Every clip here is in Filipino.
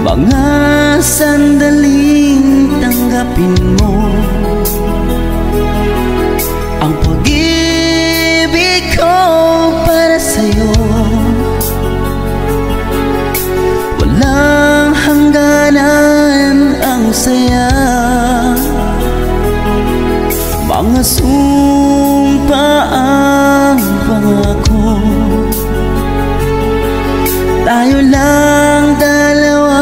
Mga sandaling tanggapin mo ang pag-ibig ko para sa'yo. Walang hangganan ang saya, mga sumpa ang pangako. Tayo lang dalawa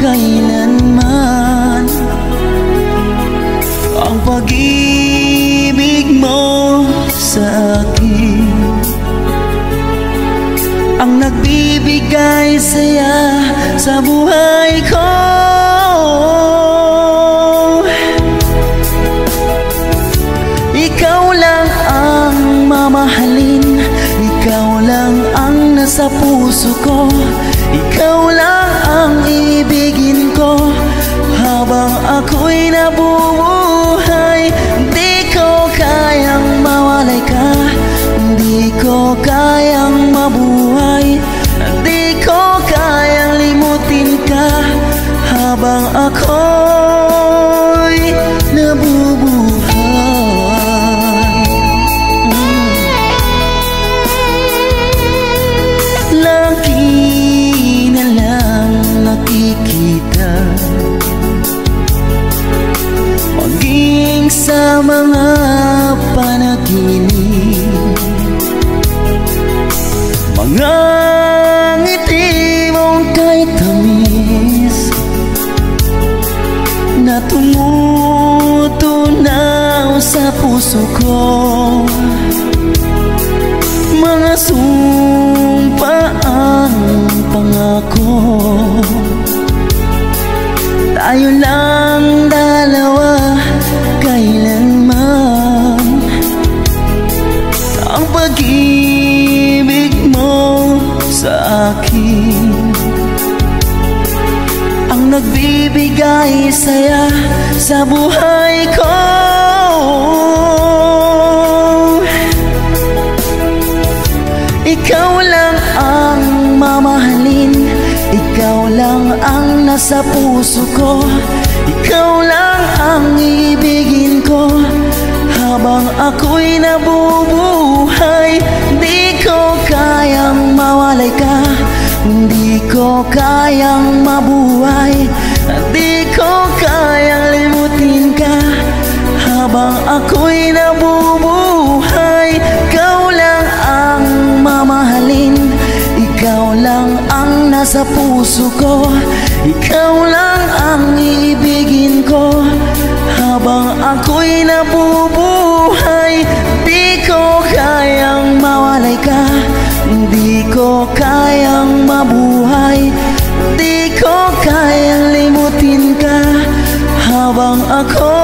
kailanman, ang pag-ibig mo sa akin ang nagbibigay saya sa buhay ko. Ikaw lang ang mamahalin, ikaw lang ang nasa puso ko, ikaw lang ang ibigin ko habang ako'y nabubuhay. Di ko kayang mawalay ka, di ko kayang mabuhay, di ko kayang limutin ka habang ako'y nabubuhay. Lagi na lang nakikita, maging sa mga panaginip, mga ngiti mong kahit tamis na tumutunaw sa puso ko, mga sumpa ang pangako. Tayo lang dalawa kailanman, ang pag-ibig mo sa akin ang nagbibigay saya sa buhay ko. Ikaw lang ang mamahalin, ikaw lang ang nasa puso ko, ikaw lang ang ibigin ko habang ako'y nabubuhay. Di ko kayang mawalay ka, di ko kayang mabuhay, di ko kayang limutin ka habang ako'y nabubuhay. Ikaw lang ang mamahalin, ikaw lang ang nasa puso ko, ikaw lang ang ibigin ko habang ako'y nabubuhay. Di ko kayang mawalay ka, di ko kayang mabuhay, di ko kayang limutin ka habang ako